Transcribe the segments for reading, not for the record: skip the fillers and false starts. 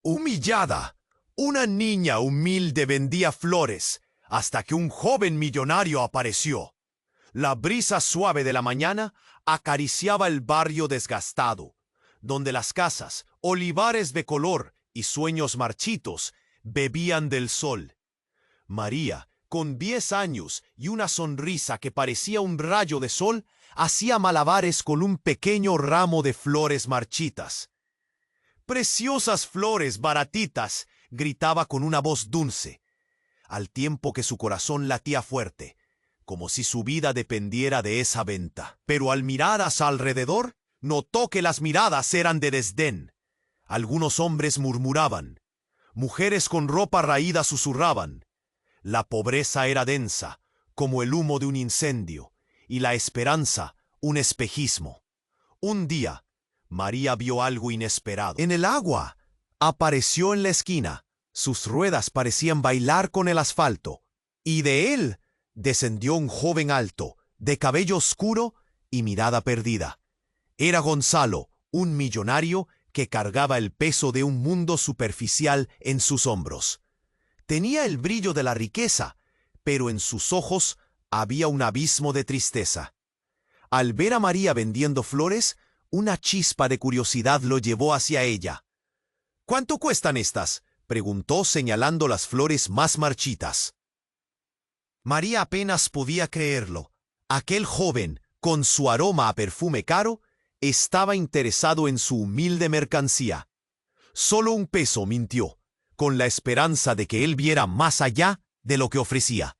Humillada, una niña humilde vendía flores hasta que un joven millonario apareció. La brisa suave de la mañana acariciaba el barrio desgastado, donde las casas, olivares de color y sueños marchitos bebían del sol. María, con 10 años y una sonrisa que parecía un rayo de sol, hacía malabares con un pequeño ramo de flores marchitas. «¡Preciosas flores, baratitas!», gritaba con una voz dulce, al tiempo que su corazón latía fuerte, como si su vida dependiera de esa venta. Pero al mirar a su alrededor, notó que las miradas eran de desdén. Algunos hombres murmuraban, mujeres con ropa raída susurraban. La pobreza era densa, como el humo de un incendio, y la esperanza un espejismo. Un día, María vio algo inesperado. En el agua, apareció en la esquina. Sus ruedas parecían bailar con el asfalto, y de él descendió un joven alto, de cabello oscuro y mirada perdida. Era Gonzalo, un millonario que cargaba el peso de un mundo superficial en sus hombros. Tenía el brillo de la riqueza, pero en sus ojos había un abismo de tristeza. Al ver a María vendiendo flores, una chispa de curiosidad lo llevó hacia ella. «¿Cuánto cuestan estas?», preguntó señalando las flores más marchitas. María apenas podía creerlo. Aquel joven, con su aroma a perfume caro, estaba interesado en su humilde mercancía. «Solo un peso», mintió, con la esperanza de que él viera más allá de lo que ofrecía.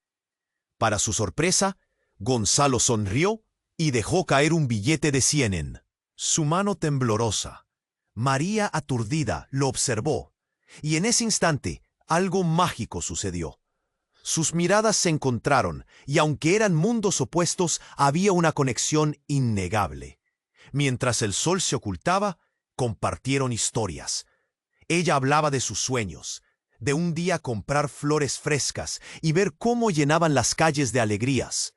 Para su sorpresa, Gonzalo sonrió y dejó caer un billete de 100 en su mano temblorosa. María, aturdida, lo observó, y en ese instante algo mágico sucedió. Sus miradas se encontraron, y aunque eran mundos opuestos, había una conexión innegable. Mientras el sol se ocultaba, compartieron historias. Ella hablaba de sus sueños, de un día comprar flores frescas y ver cómo llenaban las calles de alegrías.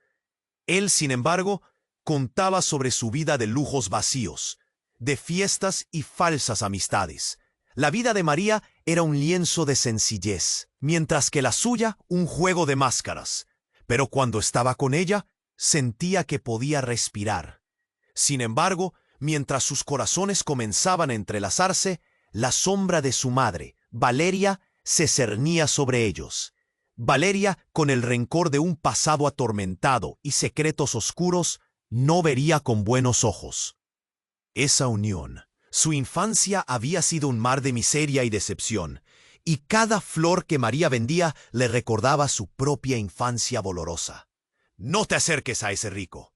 Él, sin embargo, contaba sobre su vida de lujos vacíos, de fiestas y falsas amistades. La vida de María era un lienzo de sencillez, mientras que la suya un juego de máscaras. Pero cuando estaba con ella, sentía que podía respirar. Sin embargo, mientras sus corazones comenzaban a entrelazarse, la sombra de su madre, Valeria, se cernía sobre ellos. Valeria, con el rencor de un pasado atormentado y secretos oscuros, no vería con buenos ojos esa unión. Su infancia había sido un mar de miseria y decepción, y cada flor que María vendía le recordaba su propia infancia dolorosa. «No te acerques a ese rico»,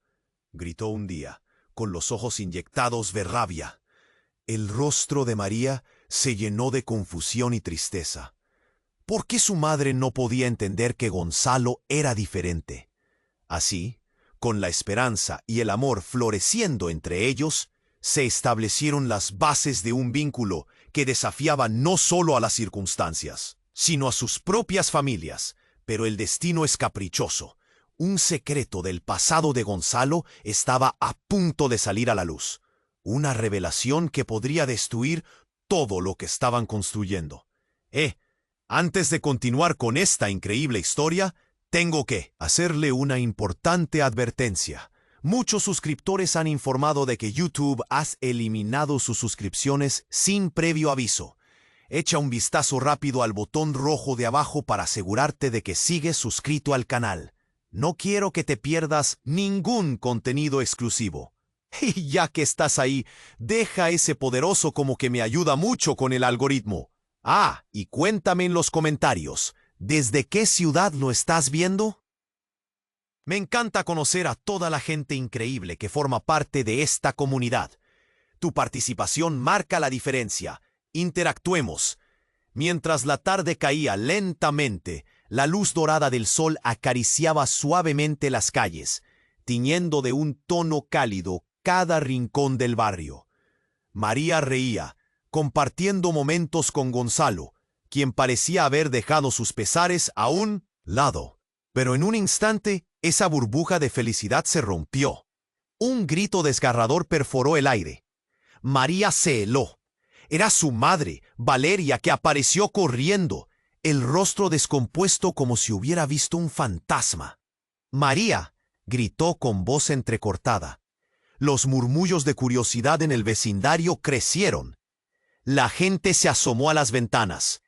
gritó un día, con los ojos inyectados de rabia. El rostro de María se llenó de confusión y tristeza. ¿Por qué su madre no podía entender que Gonzalo era diferente? Así, con la esperanza y el amor floreciendo entre ellos, se establecieron las bases de un vínculo que desafiaba no solo a las circunstancias, sino a sus propias familias. Pero el destino es caprichoso. Un secreto del pasado de Gonzalo estaba a punto de salir a la luz. Una revelación que podría destruir todo lo que estaban construyendo. Antes de continuar con esta increíble historia, tengo que hacerle una importante advertencia. Muchos suscriptores han informado de que YouTube ha eliminado sus suscripciones sin previo aviso. Echa un vistazo rápido al botón rojo de abajo para asegurarte de que sigues suscrito al canal. No quiero que te pierdas ningún contenido exclusivo. Y ya que estás ahí, deja ese poderoso como que me ayuda mucho con el algoritmo. Y cuéntame en los comentarios, ¿desde qué ciudad lo estás viendo? Me encanta conocer a toda la gente increíble que forma parte de esta comunidad. Tu participación marca la diferencia. Interactuemos. Mientras la tarde caía lentamente, la luz dorada del sol acariciaba suavemente las calles, tiñendo de un tono cálido cada rincón del barrio. María reía, compartiendo momentos con Gonzalo, quien parecía haber dejado sus pesares a un lado. Pero en un instante, esa burbuja de felicidad se rompió. Un grito desgarrador perforó el aire. María se heló. Era su madre, Valeria, que apareció corriendo, el rostro descompuesto como si hubiera visto un fantasma. «María», gritó con voz entrecortada. Los murmullos de curiosidad en el vecindario crecieron. La gente se asomó a las ventanas.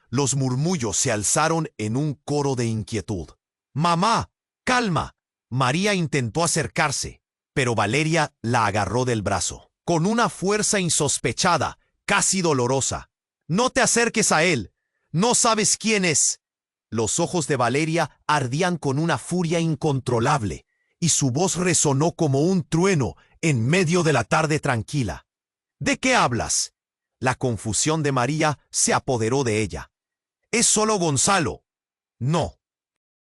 Los murmullos se alzaron en un coro de inquietud. «¡Mamá! ¡Calma!». María intentó acercarse, pero Valeria la agarró del brazo, con una fuerza insospechada, casi dolorosa. «No te acerques a él. No sabes quién es». Los ojos de Valeria ardían con una furia incontrolable, y su voz resonó como un trueno en medio de la tarde tranquila. «¿De qué hablas?». La confusión de María se apoderó de ella. «Es solo Gonzalo». «No,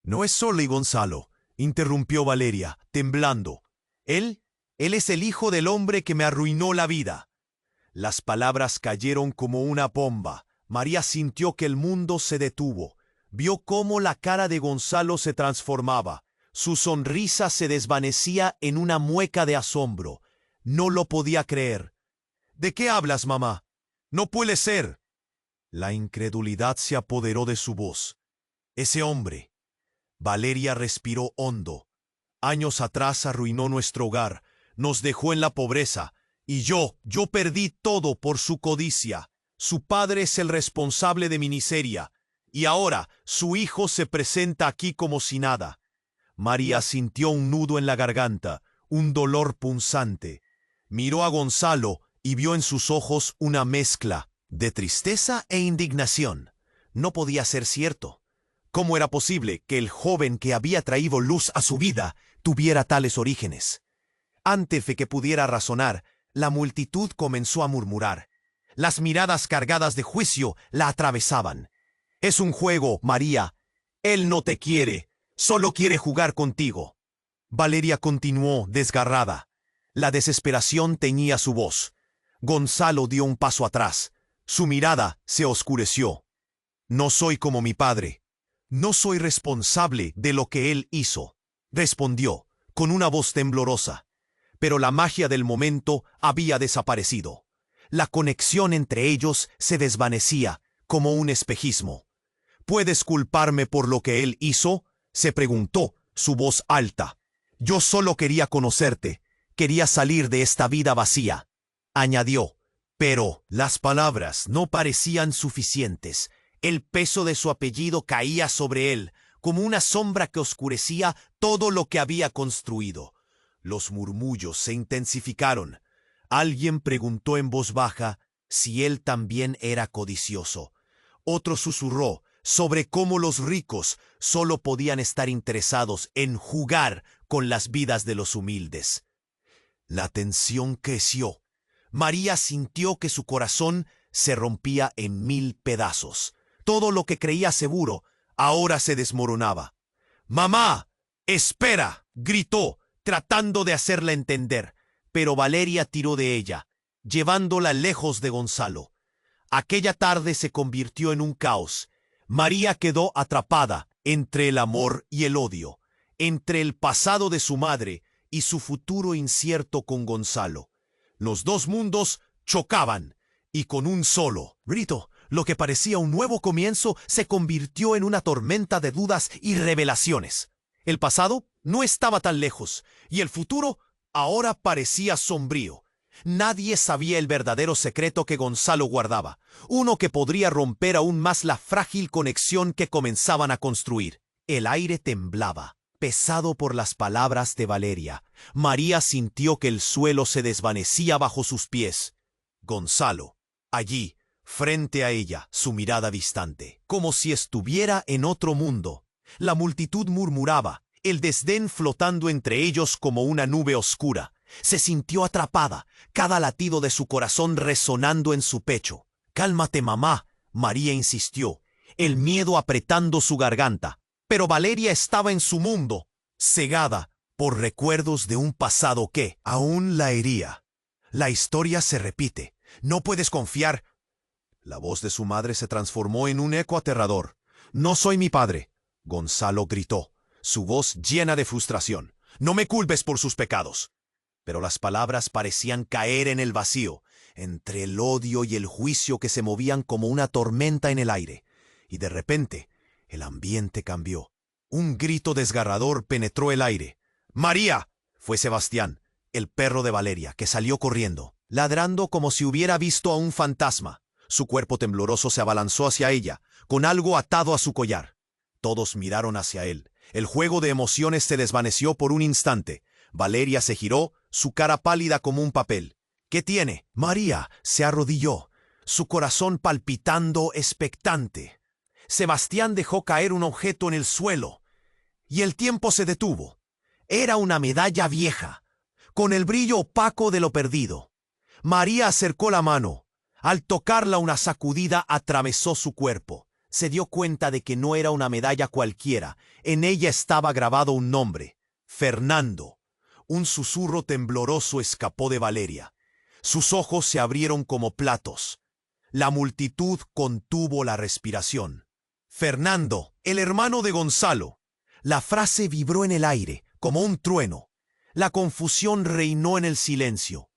no es solo Gonzalo», interrumpió Valeria, temblando. Él es el hijo del hombre que me arruinó la vida». Las palabras cayeron como una bomba. María sintió que el mundo se detuvo. Vio cómo la cara de Gonzalo se transformaba. Su sonrisa se desvanecía en una mueca de asombro. No lo podía creer. «¿De qué hablas, mamá? No puede ser». La incredulidad se apoderó de su voz. «Ese hombre». Valeria respiró hondo. «Años atrás arruinó nuestro hogar, nos dejó en la pobreza, y yo perdí todo por su codicia. Su padre es el responsable de mi miseria, y ahora su hijo se presenta aquí como si nada». María sintió un nudo en la garganta, un dolor punzante. Miró a Gonzalo y vio en sus ojos una mezcla de tristeza e indignación. No podía ser cierto. ¿Cómo era posible que el joven que había traído luz a su vida tuviera tales orígenes? Antes de que pudiera razonar, la multitud comenzó a murmurar. Las miradas cargadas de juicio la atravesaban. «Es un juego, María. Él no te quiere. Solo quiere jugar contigo». Valeria continuó desgarrada. La desesperación teñía su voz. Gonzalo dio un paso atrás. Su mirada se oscureció. «No soy como mi padre. No soy responsable de lo que él hizo», respondió, con una voz temblorosa. Pero la magia del momento había desaparecido. La conexión entre ellos se desvanecía como un espejismo. «¿Puedes culparme por lo que él hizo?», se preguntó, su voz alta. «Yo solo quería conocerte, quería salir de esta vida vacía», añadió. Pero las palabras no parecían suficientes. El peso de su apellido caía sobre él, como una sombra que oscurecía todo lo que había construido. Los murmullos se intensificaron. Alguien preguntó en voz baja si él también era codicioso. Otro susurró sobre cómo los ricos solo podían estar interesados en jugar con las vidas de los humildes. La tensión creció. María sintió que su corazón se rompía en 1000 pedazos. Todo lo que creía seguro ahora se desmoronaba. «¡Mamá! ¡Espera!», gritó, tratando de hacerla entender, pero Valeria tiró de ella, llevándola lejos de Gonzalo. Aquella tarde se convirtió en un caos. María quedó atrapada entre el amor y el odio, entre el pasado de su madre y su futuro incierto con Gonzalo. Los dos mundos chocaban, y con un solo grito, lo que parecía un nuevo comienzo se convirtió en una tormenta de dudas y revelaciones. El pasado no estaba tan lejos, y el futuro ahora parecía sombrío. Nadie sabía el verdadero secreto que Gonzalo guardaba, uno que podría romper aún más la frágil conexión que comenzaban a construir. El aire temblaba, pesado por las palabras de Valeria. María sintió que el suelo se desvanecía bajo sus pies. Gonzalo, allí, frente a ella, su mirada distante, como si estuviera en otro mundo. La multitud murmuraba, el desdén flotando entre ellos como una nube oscura. Se sintió atrapada, cada latido de su corazón resonando en su pecho. «Cálmate, mamá», María insistió, el miedo apretando su garganta. Pero Valeria estaba en su mundo, cegada por recuerdos de un pasado que aún la hería. «La historia se repite. No puedes confiar». La voz de su madre se transformó en un eco aterrador. «No soy mi padre», Gonzalo gritó, su voz llena de frustración. «No me culpes por sus pecados». pero las palabras parecían caer en el vacío, entre el odio y el juicio que se movían como una tormenta en el aire. Y de repente, el ambiente cambió. Un grito desgarrador penetró el aire. ¡María! Fue Sebastián, el perro de Valeria, que salió corriendo, ladrando como si hubiera visto a un fantasma. Su cuerpo tembloroso se abalanzó hacia ella, con algo atado a su collar. Todos miraron hacia él. El juego de emociones se desvaneció por un instante. Valeria se giró, su cara pálida como un papel. ¿Qué tiene? María se arrodilló, su corazón palpitando expectante. Sebastián dejó caer un objeto en el suelo, y el tiempo se detuvo. Era una medalla vieja, con el brillo opaco de lo perdido. María acercó la mano. Al tocarla, una sacudida atravesó su cuerpo. Se dio cuenta de que no era una medalla cualquiera. En ella estaba grabado un nombre: Fernando. Un susurro tembloroso escapó de Valeria. Sus ojos se abrieron como platos. La multitud contuvo la respiración. Fernando, el hermano de Gonzalo. La frase vibró en el aire, como un trueno. La confusión reinó en el silencio.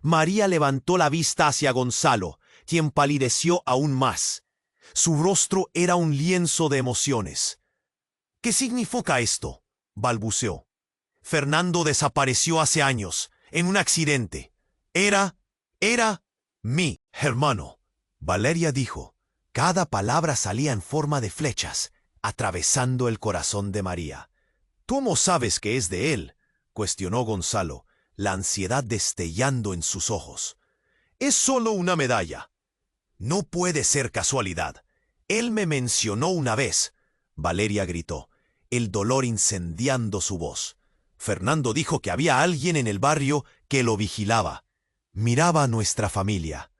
María levantó la vista hacia Gonzalo, quien palideció aún más. Su rostro era un lienzo de emociones. ¿Qué significa esto?, balbuceó. Fernando desapareció hace años, en un accidente. Era mi hermano. Valeria dijo. Cada palabra salía en forma de flechas, atravesando el corazón de María. ¿Cómo sabes que es de él?, cuestionó Gonzalo, la ansiedad destellando en sus ojos. Es solo una medalla. No puede ser casualidad. Él me mencionó una vez. Valeria gritó, el dolor incendiando su voz. Fernando dijo que había alguien en el barrio que lo vigilaba. Miraba a nuestra familia.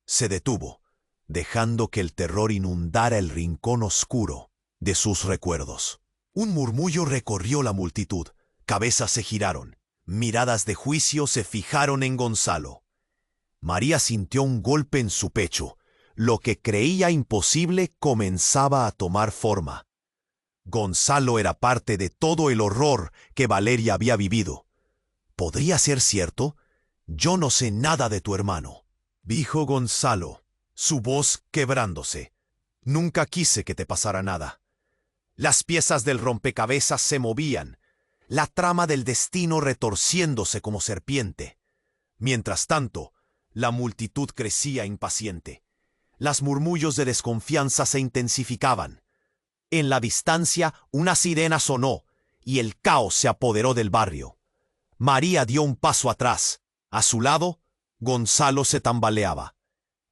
Se detuvo, dejando que el terror inundara el rincón oscuro de sus recuerdos. Un murmullo recorrió la multitud. Cabezas se giraron. Miradas de juicio se fijaron en Gonzalo. María sintió un golpe en su pecho. Lo que creía imposible comenzaba a tomar forma. Gonzalo era parte de todo el horror que Valeria había vivido. ¿Podría ser cierto? Yo no sé nada de tu hermano, dijo Gonzalo, su voz quebrándose. Nunca quise que te pasara nada. Las piezas del rompecabezas se movían, la trama del destino retorciéndose como serpiente. Mientras tanto, la multitud crecía impaciente. Los murmullos de desconfianza se intensificaban. En la distancia, una sirena sonó, y el caos se apoderó del barrio. María dio un paso atrás. A su lado, Gonzalo se tambaleaba.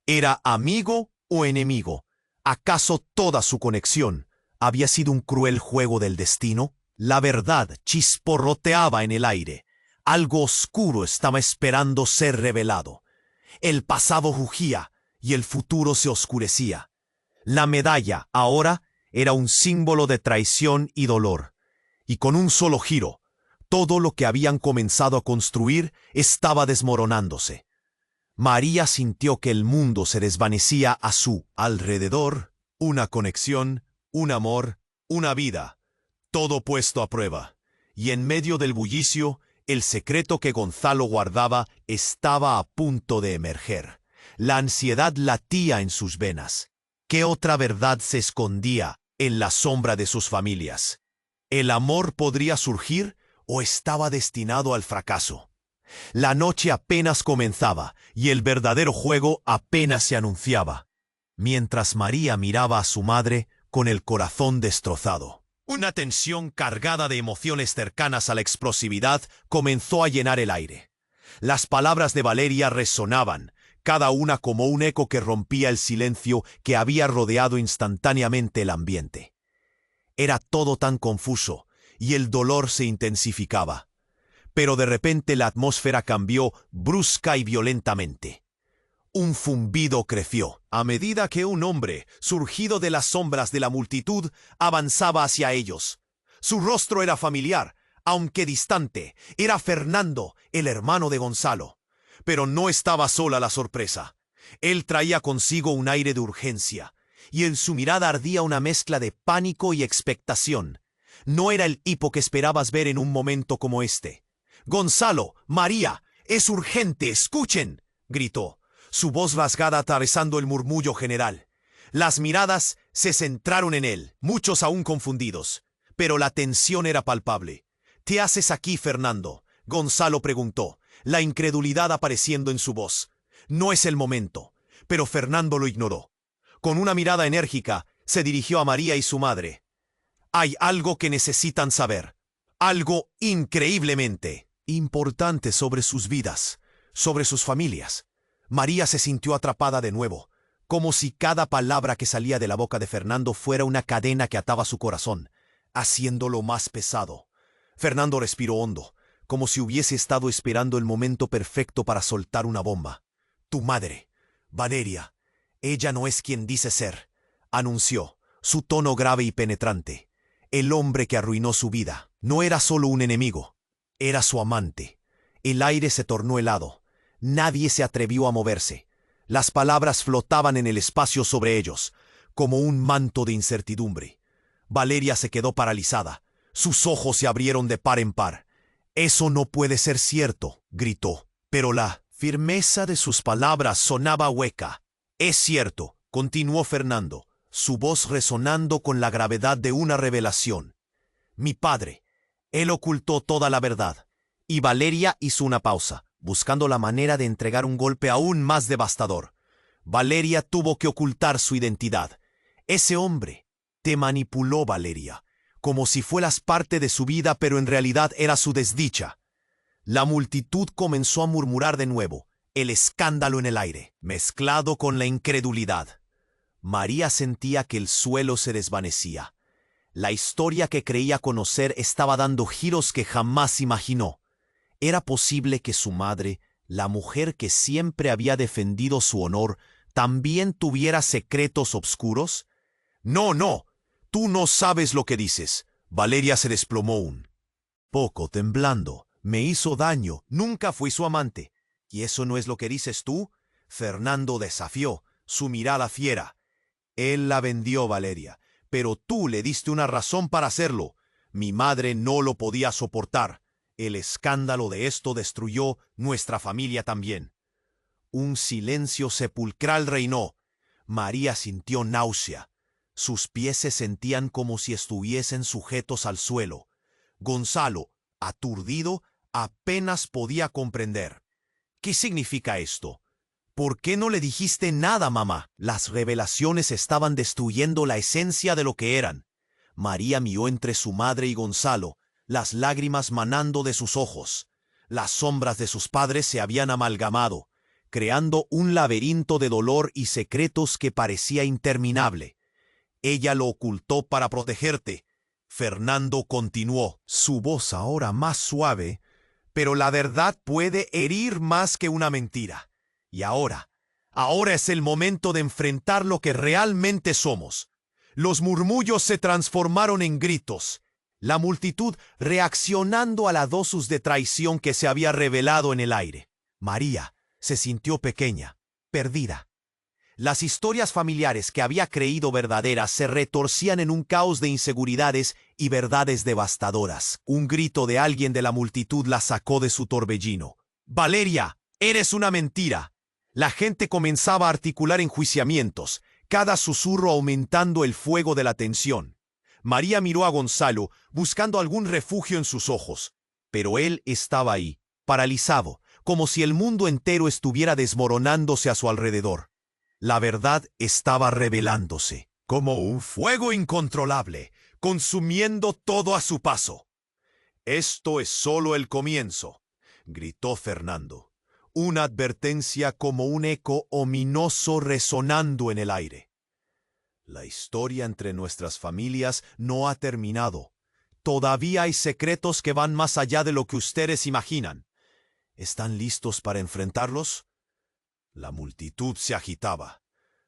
¿Era amigo o enemigo? ¿Acaso toda su conexión había sido un cruel juego del destino? La verdad chisporroteaba en el aire. Algo oscuro estaba esperando ser revelado. El pasado rugía y el futuro se oscurecía. La medalla, ahora, era un símbolo de traición y dolor. Y con un solo giro, todo lo que habían comenzado a construir estaba desmoronándose. María sintió que el mundo se desvanecía a su alrededor. Una conexión, un amor, una vida. Todo puesto a prueba. Y en medio del bullicio, el secreto que Gonzalo guardaba estaba a punto de emerger. La ansiedad latía en sus venas. ¿Qué otra verdad se escondía en la sombra de sus familias? ¿El amor podría surgir o estaba destinado al fracaso? La noche apenas comenzaba y el verdadero juego apenas se anunciaba, mientras María miraba a su madre con el corazón destrozado. Una tensión cargada de emociones cercanas a la explosividad comenzó a llenar el aire. Las palabras de Valeria resonaban, cada una como un eco que rompía el silencio que había rodeado instantáneamente el ambiente. Era todo tan confuso, y el dolor se intensificaba. Pero de repente la atmósfera cambió brusca y violentamente. Un zumbido creció a medida que un hombre, surgido de las sombras de la multitud, avanzaba hacia ellos. Su rostro era familiar, aunque distante. Era Fernando, el hermano de Gonzalo. Pero no estaba sola la sorpresa. Él traía consigo un aire de urgencia, y en su mirada ardía una mezcla de pánico y expectación. No era el hipo que esperabas ver en un momento como este. «Gonzalo, María, es urgente, escuchen», gritó, su voz rasgada atravesando el murmullo general. Las miradas se centraron en él, muchos aún confundidos, pero la tensión era palpable. «¿Qué haces aquí, Fernando?», Gonzalo preguntó, la incredulidad apareciendo en su voz. «No es el momento», pero Fernando lo ignoró. Con una mirada enérgica, se dirigió a María y su madre. «Hay algo que necesitan saber, algo increíblemente importante sobre sus vidas, sobre sus familias». María se sintió atrapada de nuevo, como si cada palabra que salía de la boca de Fernando fuera una cadena que ataba su corazón, haciéndolo más pesado. Fernando respiró hondo, como si hubiese estado esperando el momento perfecto para soltar una bomba. «Tu madre, Valeria, ella no es quien dice ser», anunció, su tono grave y penetrante. «El hombre que arruinó su vida no era solo un enemigo, era su amante». El aire se tornó helado. Nadie se atrevió a moverse. Las palabras flotaban en el espacio sobre ellos, como un manto de incertidumbre. Valeria se quedó paralizada. Sus ojos se abrieron de par en par. «Eso no puede ser cierto», gritó, pero la firmeza de sus palabras sonaba hueca. «Es cierto», continuó Fernando, su voz resonando con la gravedad de una revelación. «Mi padre, él ocultó toda la verdad». Y Valeria hizo una pausa, buscando la manera de entregar un golpe aún más devastador. Valeria tuvo que ocultar su identidad. «Ese hombre te manipuló, Valeria, como si fueras parte de su vida, pero en realidad era su desdicha». La multitud comenzó a murmurar de nuevo, el escándalo en el aire, mezclado con la incredulidad. María sentía que el suelo se desvanecía. La historia que creía conocer estaba dando giros que jamás imaginó. ¿Era posible que su madre, la mujer que siempre había defendido su honor, también tuviera secretos oscuros? «No, no, tú no sabes lo que dices». Valeria se desplomó un poco, temblando. «Me hizo daño, nunca fui su amante». «¿Y eso no es lo que dices tú?», Fernando desafió, su mirada fiera. «Él la vendió, Valeria, pero tú le diste una razón para hacerlo. Mi madre no lo podía soportar. El escándalo de esto destruyó nuestra familia también». Un silencio sepulcral reinó. María sintió náusea. Sus pies se sentían como si estuviesen sujetos al suelo. Gonzalo, aturdido, apenas podía comprender. «¿Qué significa esto? ¿Por qué no le dijiste nada, mamá?». Las revelaciones estaban destruyendo la esencia de lo que eran. María miró entre su madre y Gonzalo, las lágrimas manando de sus ojos. Las sombras de sus padres se habían amalgamado, creando un laberinto de dolor y secretos que parecía interminable. «Ella lo ocultó para protegerte», Fernando continuó, su voz ahora más suave. «Pero la verdad puede herir más que una mentira. Y ahora es el momento de enfrentar lo que realmente somos». Los murmullos se transformaron en gritos. La multitud reaccionando a la dosis de traición que se había revelado en el aire. María se sintió pequeña, perdida. Las historias familiares que había creído verdaderas se retorcían en un caos de inseguridades y verdades devastadoras. Un grito de alguien de la multitud la sacó de su torbellino. «Valeria, eres una mentira». La gente comenzaba a articular enjuiciamientos, cada susurro aumentando el fuego de la tensión. María miró a Gonzalo, buscando algún refugio en sus ojos, pero él estaba ahí, paralizado, como si el mundo entero estuviera desmoronándose a su alrededor. La verdad estaba revelándose, como un fuego incontrolable, consumiendo todo a su paso. «Esto es solo el comienzo», gritó Fernando, una advertencia como un eco ominoso resonando en el aire. «La historia entre nuestras familias no ha terminado. Todavía hay secretos que van más allá de lo que ustedes imaginan. ¿Están listos para enfrentarlos?». La multitud se agitaba.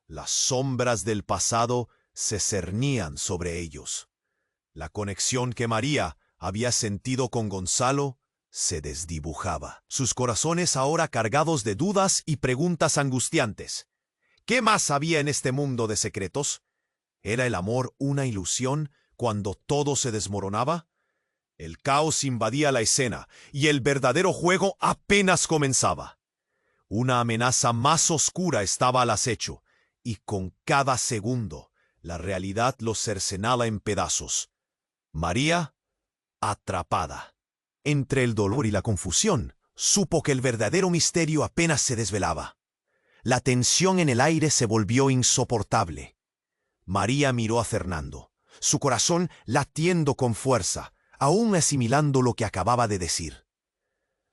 Las sombras del pasado se cernían sobre ellos. La conexión que María había sentido con Gonzalo se desdibujaba. Sus corazones ahora cargados de dudas y preguntas angustiantes. ¿Qué más había en este mundo de secretos? ¿Era el amor una ilusión cuando todo se desmoronaba? El caos invadía la escena y el verdadero juego apenas comenzaba. Una amenaza más oscura estaba al acecho, y con cada segundo la realidad los cercenaba en pedazos. María, atrapada. Entre el dolor y la confusión, supo que el verdadero misterio apenas se desvelaba. La tensión en el aire se volvió insoportable. María miró a Fernando, su corazón latiendo con fuerza, aún asimilando lo que acababa de decir.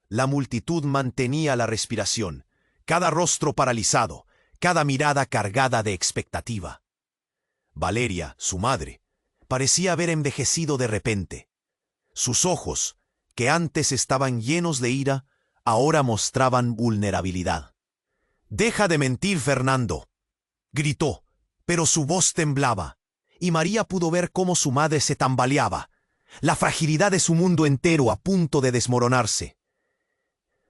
La multitud mantenía la respiración, cada rostro paralizado, cada mirada cargada de expectativa. Valeria, su madre, parecía haber envejecido de repente. Sus ojos, que antes estaban llenos de ira, ahora mostraban vulnerabilidad. «¡Deja de mentir, Fernando!», gritó, pero su voz temblaba, y María pudo ver cómo su madre se tambaleaba, la fragilidad de su mundo entero a punto de desmoronarse.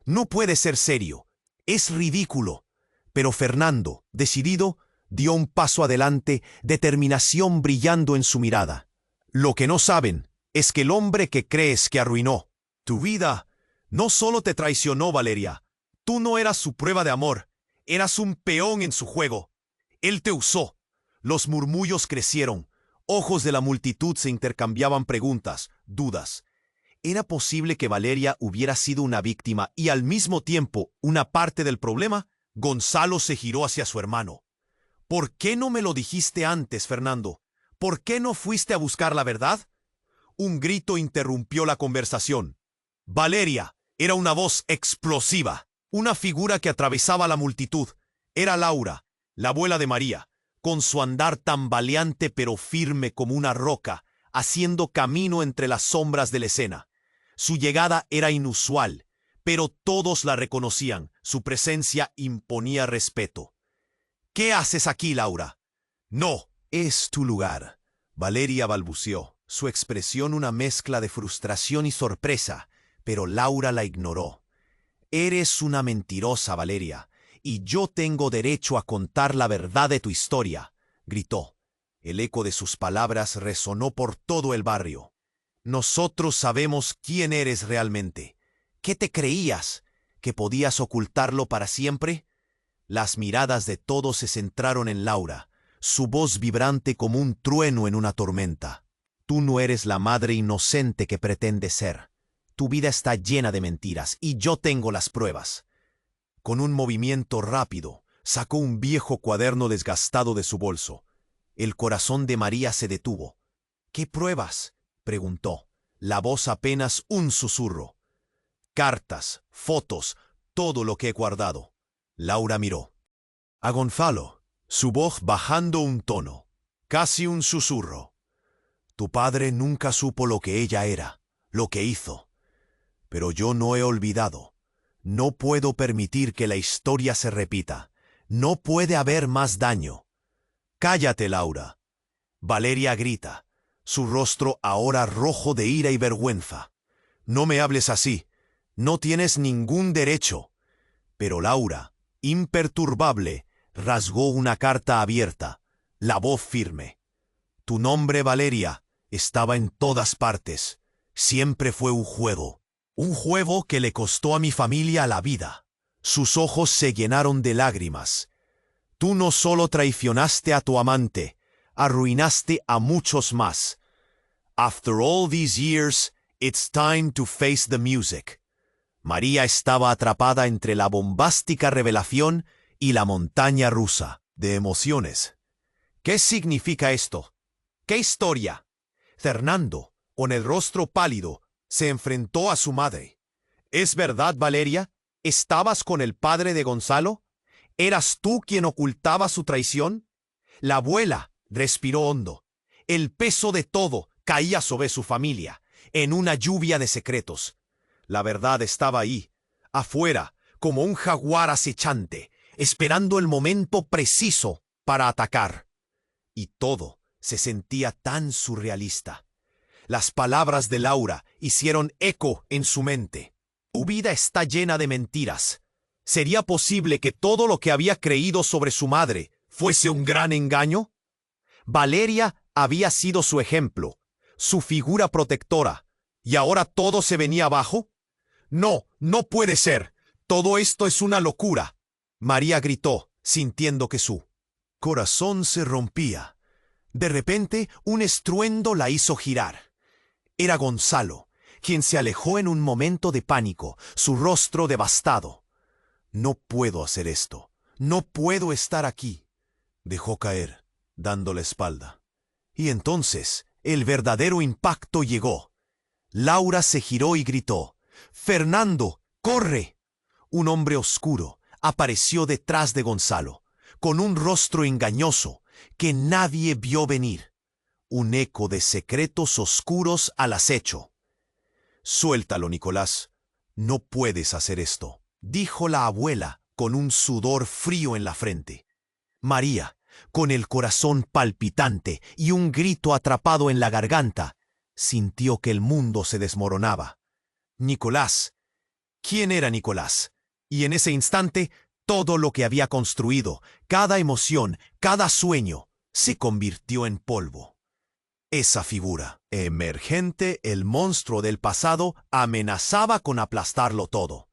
«No puede ser serio, es ridículo», pero Fernando, decidido, dio un paso adelante, determinación brillando en su mirada. «Lo que no saben es que el hombre que crees que arruinó tu vida no solo te traicionó, Valeria. Tú no eras su prueba de amor. Eras un peón en su juego. Él te usó». Los murmullos crecieron. Ojos de la multitud se intercambiaban preguntas, dudas. ¿Era posible que Valeria hubiera sido una víctima y al mismo tiempo una parte del problema? Gonzalo se giró hacia su hermano. «¿Por qué no me lo dijiste antes, Fernando? ¿Por qué no fuiste a buscar la verdad?». Un grito interrumpió la conversación. Valeria era una voz explosiva, una figura que atravesaba la multitud. Era Laura, la abuela de María, con su andar tambaleante pero firme como una roca, haciendo camino entre las sombras de la escena. Su llegada era inusual, pero todos la reconocían. Su presencia imponía respeto. «¿Qué haces aquí, Laura?». «No, es tu lugar», Valeria balbuceó, su expresión una mezcla de frustración y sorpresa, pero Laura la ignoró. «Eres una mentirosa, Valeria, y yo tengo derecho a contar la verdad de tu historia», gritó. El eco de sus palabras resonó por todo el barrio. «Nosotros sabemos quién eres realmente. ¿Qué te creías? ¿Que podías ocultarlo para siempre?». Las miradas de todos se centraron en Laura, su voz vibrante como un trueno en una tormenta. «Tú no eres la madre inocente que pretendes ser. Tu vida está llena de mentiras, y yo tengo las pruebas». Con un movimiento rápido, sacó un viejo cuaderno desgastado de su bolso. El corazón de María se detuvo. «¿Qué pruebas?», preguntó, la voz apenas un susurro. «Cartas, fotos, todo lo que he guardado». Laura miró a Gonzalo, su voz bajando un tono, casi un susurro. «Tu padre nunca supo lo que ella era, lo que hizo. Pero yo no he olvidado. No puedo permitir que la historia se repita. No puede haber más daño». «Cállate, Laura». Valeria grita, su rostro ahora rojo de ira y vergüenza. «No me hables así. No tienes ningún derecho». Pero Laura, imperturbable, rasgó una carta abierta, la voz firme. «Tu nombre, Valeria, estaba en todas partes. Siempre fue un juego que le costó a mi familia la vida». Sus ojos se llenaron de lágrimas. «Tú no solo traicionaste a tu amante, arruinaste a muchos más. After all these years, it's time to face the music». María estaba atrapada entre la bombástica revelación y la montaña rusa de emociones. «¿Qué significa esto? ¿Qué historia?». Fernando, con el rostro pálido, se enfrentó a su madre. «¿Es verdad, Valeria? ¿Estabas con el padre de Gonzalo? ¿Eras tú quien ocultaba su traición?». La abuela respiró hondo. El peso de todo caía sobre su familia, en una lluvia de secretos. La verdad estaba ahí, afuera, como un jaguar acechante, esperando el momento preciso para atacar. Y todo se sentía tan surrealista. Las palabras de Laura hicieron eco en su mente. «Tu vida está llena de mentiras. ¿Sería posible que todo lo que había creído sobre su madre fuese un gran engaño?». Valeria había sido su ejemplo, su figura protectora, ¿Y ahora todo se venía abajo? No, no puede ser. Todo esto es una locura. María gritó, sintiendo que su corazón se rompía. De repente, un estruendo la hizo girar. Era Gonzalo, quien se alejó en un momento de pánico, su rostro devastado. No puedo hacer esto. No puedo estar aquí. Dejó caer, dando la espalda. Y entonces, el verdadero impacto llegó. Laura se giró y gritó, «¡Fernando, corre!». Un hombre oscuro apareció detrás de Gonzalo, con un rostro engañoso que nadie vio venir. Un eco de secretos oscuros al acecho. «Suéltalo, Nicolás. No puedes hacer esto», dijo la abuela con un sudor frío en la frente. María, con el corazón palpitante y un grito atrapado en la garganta, sintió que el mundo se desmoronaba. Nicolás. ¿Quién era Nicolás? Y en ese instante, todo lo que había construido, cada emoción, cada sueño, se convirtió en polvo. Esa figura, emergente, el monstruo del pasado, amenazaba con aplastarlo todo.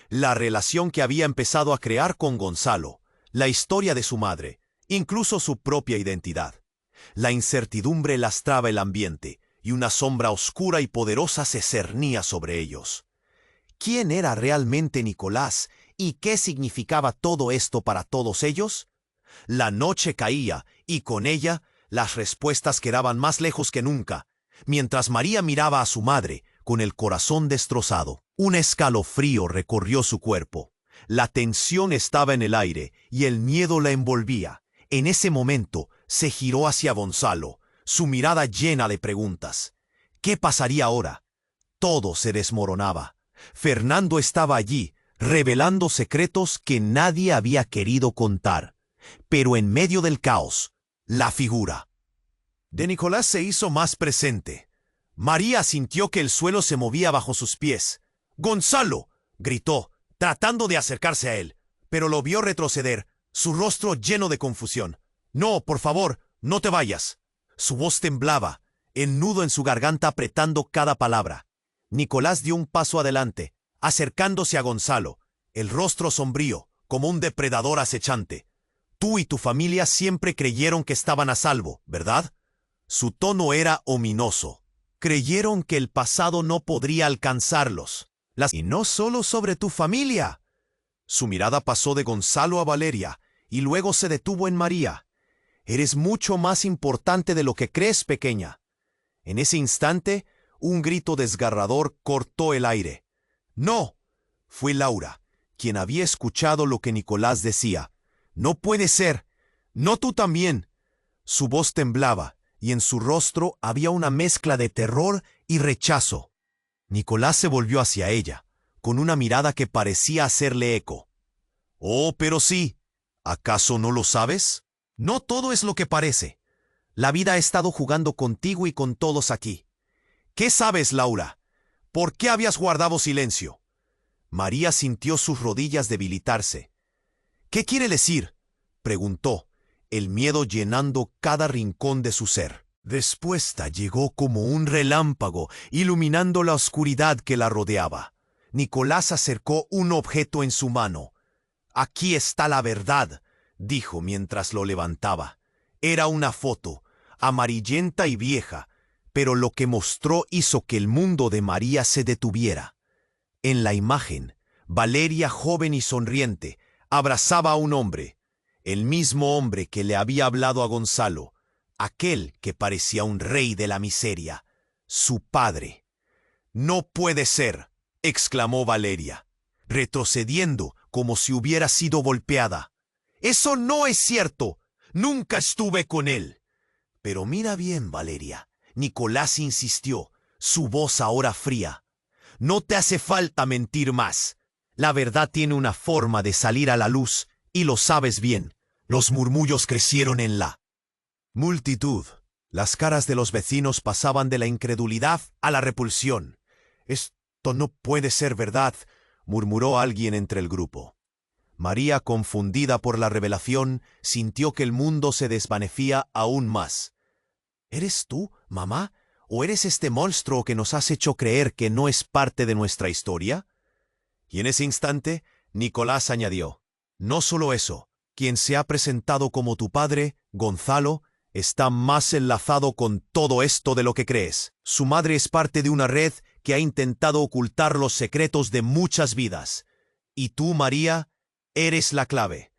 La relación que había empezado a crear con Gonzalo, la historia de su madre, incluso su propia identidad. La incertidumbre lastraba el ambiente, y una sombra oscura y poderosa se cernía sobre ellos. ¿Quién era realmente Nicolás y qué significaba todo esto para todos ellos? La noche caía, y con ella, las respuestas quedaban más lejos que nunca, mientras María miraba a su madre, con el corazón destrozado. Un escalofrío recorrió su cuerpo. La tensión estaba en el aire, y el miedo la envolvía. En ese momento, se giró hacia Gonzalo, su mirada llena de preguntas. ¿Qué pasaría ahora? Todo se desmoronaba. Fernando estaba allí, revelando secretos que nadie había querido contar. Pero en medio del caos, la figura de Nicolás se hizo más presente. María sintió que el suelo se movía bajo sus pies. «¡Gonzalo!», gritó, tratando de acercarse a él, pero lo vio retroceder, su rostro lleno de confusión. «No, por favor, no te vayas». Su voz temblaba, el nudo en su garganta apretando cada palabra. Nicolás dio un paso adelante, acercándose a Gonzalo, el rostro sombrío, como un depredador acechante. «Tú y tu familia siempre creyeron que estaban a salvo, ¿verdad?». Su tono era ominoso. «Creyeron que el pasado no podría alcanzarlos. Y no solo sobre tu familia». Su mirada pasó de Gonzalo a Valeria, y luego se detuvo en María. «Eres mucho más importante de lo que crees, pequeña». En ese instante, un grito desgarrador cortó el aire. «¡No!». Fue Laura, quien había escuchado lo que Nicolás decía. «No puede ser. No tú también». Su voz temblaba, y en su rostro había una mezcla de terror y rechazo. Nicolás se volvió hacia ella, con una mirada que parecía hacerle eco. «Oh, pero sí. ¿Acaso no lo sabes? No todo es lo que parece. La vida ha estado jugando contigo y con todos aquí. ¿Qué sabes, Laura? ¿Por qué habías guardado silencio?». María sintió sus rodillas debilitarse. «¿Qué quiere decir?», preguntó, el miedo llenando cada rincón de su ser. Respuesta llegó como un relámpago, iluminando la oscuridad que la rodeaba. Nicolás acercó un objeto en su mano. «Aquí está la verdad», dijo mientras lo levantaba. Era una foto, amarillenta y vieja, pero lo que mostró hizo que el mundo de María se detuviera. En la imagen, Valeria, joven y sonriente, abrazaba a un hombre, el mismo hombre que le había hablado a Gonzalo, aquel que parecía un rey de la miseria, su padre. «No puede ser», exclamó Valeria, retrocediendo como si hubiera sido golpeada. «Eso no es cierto. Nunca estuve con él». «Pero mira bien, Valeria», Nicolás insistió, su voz ahora fría. «No te hace falta mentir más. La verdad tiene una forma de salir a la luz, y lo sabes bien». Los murmullos crecieron en la multitud. Las caras de los vecinos pasaban de la incredulidad a la repulsión. «Esto no puede ser verdad», murmuró alguien entre el grupo. María, confundida por la revelación, sintió que el mundo se desvanecía aún más. «¿Eres tú, mamá? ¿O eres este monstruo que nos has hecho creer que no es parte de nuestra historia? Y en ese instante, Nicolás añadió, no solo eso, quien se ha presentado como tu padre, Gonzalo, está más enlazado con todo esto de lo que crees. Su madre es parte de una red que ha intentado ocultar los secretos de muchas vidas. Y tú, María, eres la clave.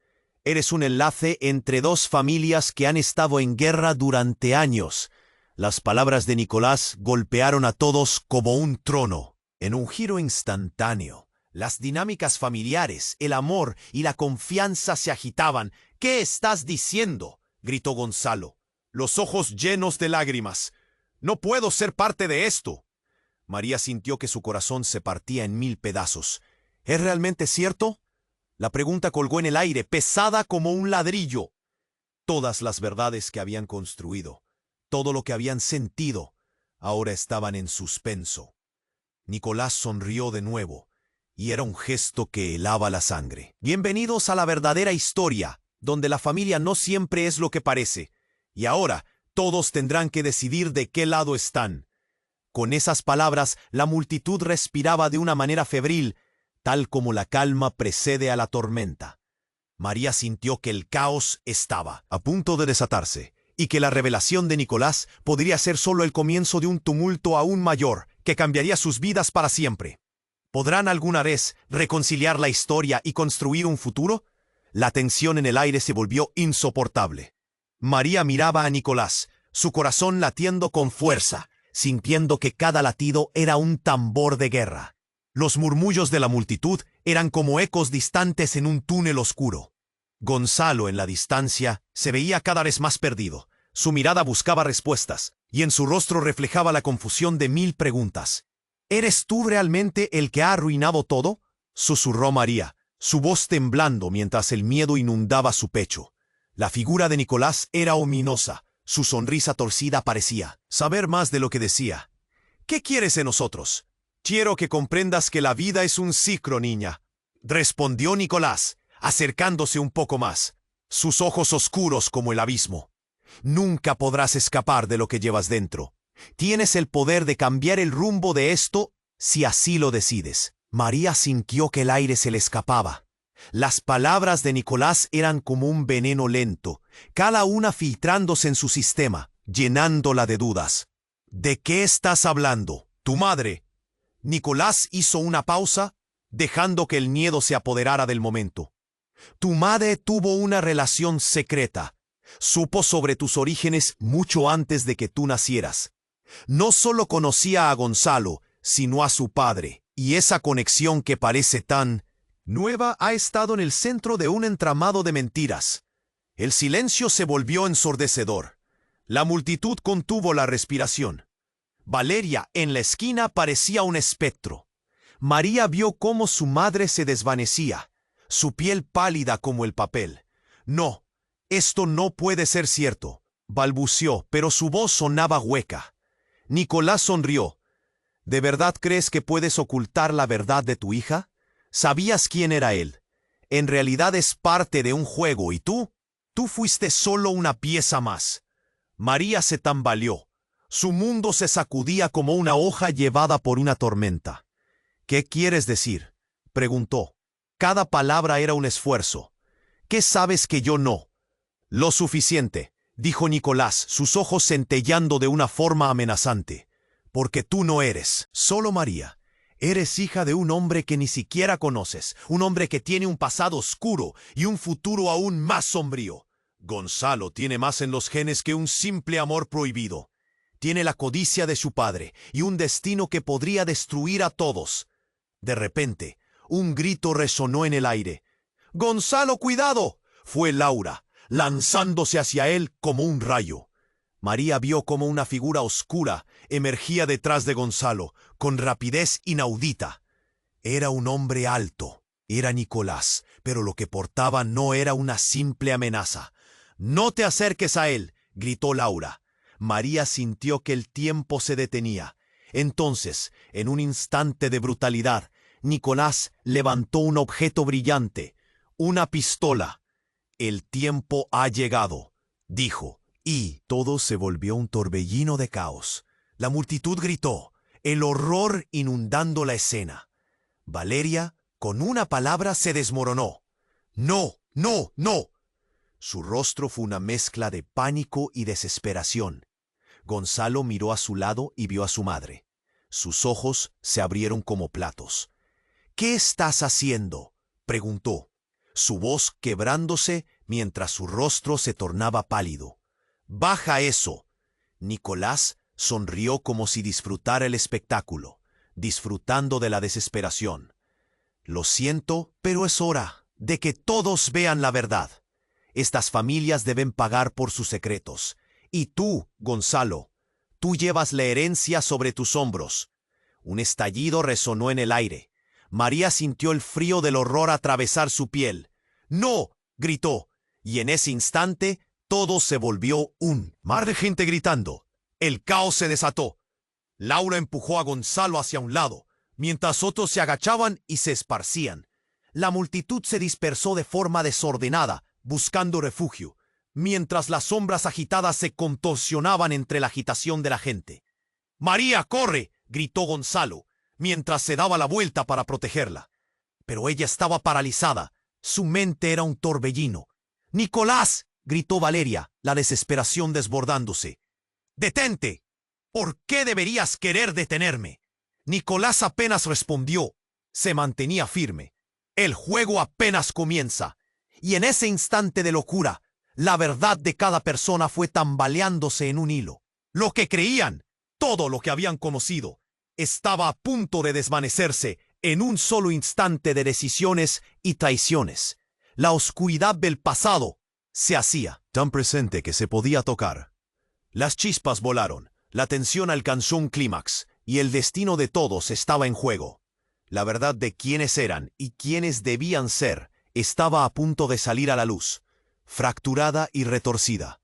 Eres un enlace entre dos familias que han estado en guerra durante años. Las palabras de Nicolás golpearon a todos como un trono. En un giro instantáneo, las dinámicas familiares, el amor y la confianza se agitaban. ¿Qué estás diciendo?, gritó Gonzalo, los ojos llenos de lágrimas. No puedo ser parte de esto. María sintió que su corazón se partía en 1000 pedazos. ¿Es realmente cierto? La pregunta colgó en el aire, pesada como un ladrillo. Todas las verdades que habían construido, todo lo que habían sentido, ahora estaban en suspenso. Nicolás sonrió de nuevo, y era un gesto que helaba la sangre. Bienvenidos a la verdadera historia, donde la familia no siempre es lo que parece, y ahora todos tendrán que decidir de qué lado están. Con esas palabras, la multitud respiraba de una manera febril, tal como la calma precede a la tormenta. María sintió que el caos estaba a punto de desatarse, y que la revelación de Nicolás podría ser solo el comienzo de un tumulto aún mayor, que cambiaría sus vidas para siempre. ¿Podrán alguna vez reconciliar la historia y construir un futuro? La tensión en el aire se volvió insoportable. María miraba a Nicolás, su corazón latiendo con fuerza, sintiendo que cada latido era un tambor de guerra. Los murmullos de la multitud eran como ecos distantes en un túnel oscuro. Gonzalo, en la distancia, se veía cada vez más perdido. Su mirada buscaba respuestas, y en su rostro reflejaba la confusión de 1000 preguntas. ¿Eres tú realmente el que ha arruinado todo?, susurró María, su voz temblando mientras el miedo inundaba su pecho. La figura de Nicolás era ominosa, su sonrisa torcida parecía saber más de lo que decía. ¿Qué quieres de nosotros? Quiero que comprendas que la vida es un ciclo, niña, respondió Nicolás, acercándose un poco más, sus ojos oscuros como el abismo. Nunca podrás escapar de lo que llevas dentro. Tienes el poder de cambiar el rumbo de esto si así lo decides. María sintió que el aire se le escapaba. Las palabras de Nicolás eran como un veneno lento, cada una filtrándose en su sistema, llenándola de dudas. ¿De qué estás hablando? ¿Tu madre? Nicolás hizo una pausa, dejando que el miedo se apoderara del momento. Tu madre tuvo una relación secreta. Supo sobre tus orígenes mucho antes de que tú nacieras. No solo conocía a Gonzalo, sino a su padre, y esa conexión que parece tan nueva ha estado en el centro de un entramado de mentiras. El silencio se volvió ensordecedor. La multitud contuvo la respiración. Valeria, en la esquina, parecía un espectro. María vio cómo su madre se desvanecía, su piel pálida como el papel. No, esto no puede ser cierto, balbuceó, pero su voz sonaba hueca. Nicolás sonrió. ¿De verdad crees que puedes ocultar la verdad de tu hija? ¿Sabías quién era él? En realidad es parte de un juego, ¿y tú? Tú fuiste solo una pieza más. María se tambaleó. Su mundo se sacudía como una hoja llevada por una tormenta. ¿Qué quieres decir?, preguntó. Cada palabra era un esfuerzo. ¿Qué sabes que yo no? Lo suficiente, dijo Nicolás, sus ojos centellando de una forma amenazante. Porque tú no eres solo María. Eres hija de un hombre que ni siquiera conoces, un hombre que tiene un pasado oscuro y un futuro aún más sombrío. Gonzalo tiene más en los genes que un simple amor prohibido. Tiene la codicia de su padre y un destino que podría destruir a todos. De repente, un grito resonó en el aire. ¡Gonzalo, cuidado!, fue Laura, lanzándose hacia él como un rayo. María vio como una figura oscura emergía detrás de Gonzalo, con rapidez inaudita. Era un hombre alto. Era Nicolás, pero lo que portaba no era una simple amenaza. «No te acerques a él», gritó Laura. María sintió que el tiempo se detenía. Entonces, en un instante de brutalidad, Nicolás levantó un objeto brillante, una pistola. «El tiempo ha llegado», dijo, y todo se volvió un torbellino de caos. La multitud gritó, el horror inundando la escena. Valeria, con una palabra, se desmoronó. ¡No, no, no! Su rostro fue una mezcla de pánico y desesperación. Gonzalo miró a su lado y vio a su madre. Sus ojos se abrieron como platos. «¿Qué estás haciendo?», preguntó, su voz quebrándose mientras su rostro se tornaba pálido. «Baja eso». Nicolás sonrió como si disfrutara el espectáculo, disfrutando de la desesperación. «Lo siento, pero es hora de que todos vean la verdad. Estas familias deben pagar por sus secretos. Y tú, Gonzalo, tú llevas la herencia sobre tus hombros». Un estallido resonó en el aire. María sintió el frío del horror atravesar su piel. «¡No!», gritó, y en ese instante todo se volvió un mar de gente gritando. El caos se desató. Laura empujó a Gonzalo hacia un lado, mientras otros se agachaban y se esparcían. La multitud se dispersó de forma desordenada, buscando refugio, mientras las sombras agitadas se contorsionaban entre la agitación de la gente. «¡María, corre!», gritó Gonzalo, mientras se daba la vuelta para protegerla. Pero ella estaba paralizada. Su mente era un torbellino. «¡Nicolás!», gritó Valeria, la desesperación desbordándose. «¡Detente! ¿Por qué deberías querer detenerme?». Nicolás apenas respondió. Se mantenía firme. El juego apenas comienza. Y en ese instante de locura, la verdad de cada persona fue tambaleándose en un hilo. Lo que creían, todo lo que habían conocido, estaba a punto de desvanecerse en un solo instante de decisiones y traiciones. La oscuridad del pasado se hacía tan presente que se podía tocar. Las chispas volaron, la tensión alcanzó un clímax y el destino de todos estaba en juego. La verdad de quiénes eran y quiénes debían ser estaba a punto de salir a la luz, fracturada y retorcida.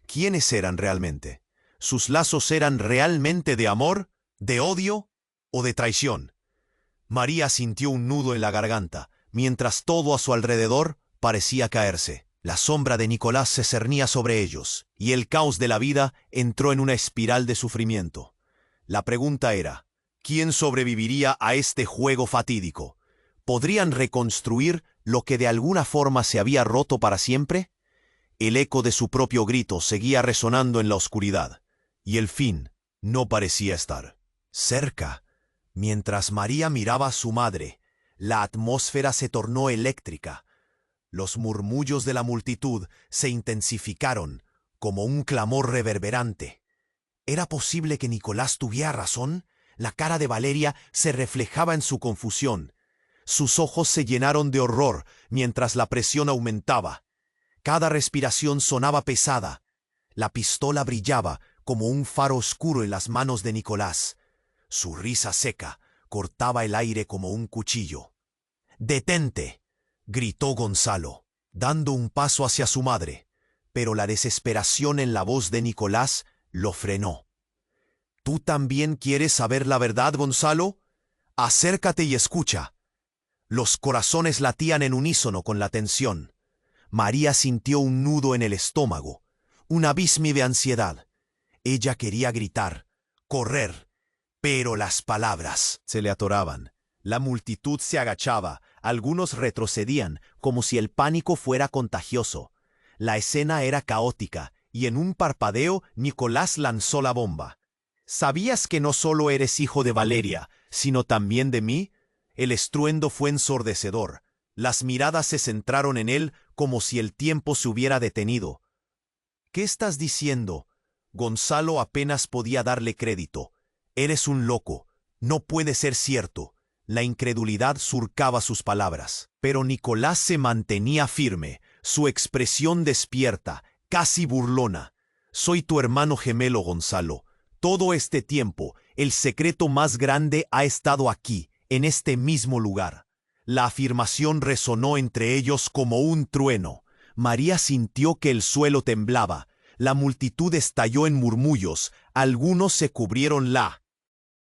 ¿Quiénes eran realmente? ¿Sus lazos eran realmente de amor, de odio o de traición? María sintió un nudo en la garganta, mientras todo a su alrededor parecía caerse. La sombra de Nicolás se cernía sobre ellos, y el caos de la vida entró en una espiral de sufrimiento. La pregunta era, ¿quién sobreviviría a este juego fatídico? ¿Podrían reconstruir lo que de alguna forma se había roto para siempre? El eco de su propio grito seguía resonando en la oscuridad, y el fin no parecía estar cerca. Mientras María miraba a su madre, la atmósfera se tornó eléctrica. Los murmullos de la multitud se intensificaron como un clamor reverberante. ¿Era posible que Nicolás tuviera razón? La cara de Valeria se reflejaba en su confusión. Sus ojos se llenaron de horror mientras la presión aumentaba. Cada respiración sonaba pesada. La pistola brillaba como un faro oscuro en las manos de Nicolás. Su risa seca cortaba el aire como un cuchillo. «¡Detente!», gritó Gonzalo, dando un paso hacia su madre, pero la desesperación en la voz de Nicolás lo frenó. «¿Tú también quieres saber la verdad, Gonzalo? Acércate y escucha». Los corazones latían en unísono con la tensión. María sintió un nudo en el estómago, un abismo de ansiedad. Ella quería gritar, correr, pero las palabras se le atoraban. La multitud se agachaba, algunos retrocedían, como si el pánico fuera contagioso. La escena era caótica, y en un parpadeo Nicolás lanzó la bomba. «¿Sabías que no solo eres hijo de Valeria, sino también de mí?». El estruendo fue ensordecedor. Las miradas se centraron en él como si el tiempo se hubiera detenido. «¿Qué estás diciendo?». Gonzalo apenas podía darle crédito. «Eres un loco. No puede ser cierto». La incredulidad surcaba sus palabras. Pero Nicolás se mantenía firme, su expresión despierta, casi burlona. «Soy tu hermano gemelo, Gonzalo. Todo este tiempo, el secreto más grande ha estado aquí, en este mismo lugar». La afirmación resonó entre ellos como un trueno. María sintió que el suelo temblaba. La multitud estalló en murmullos. Algunos se cubrieron la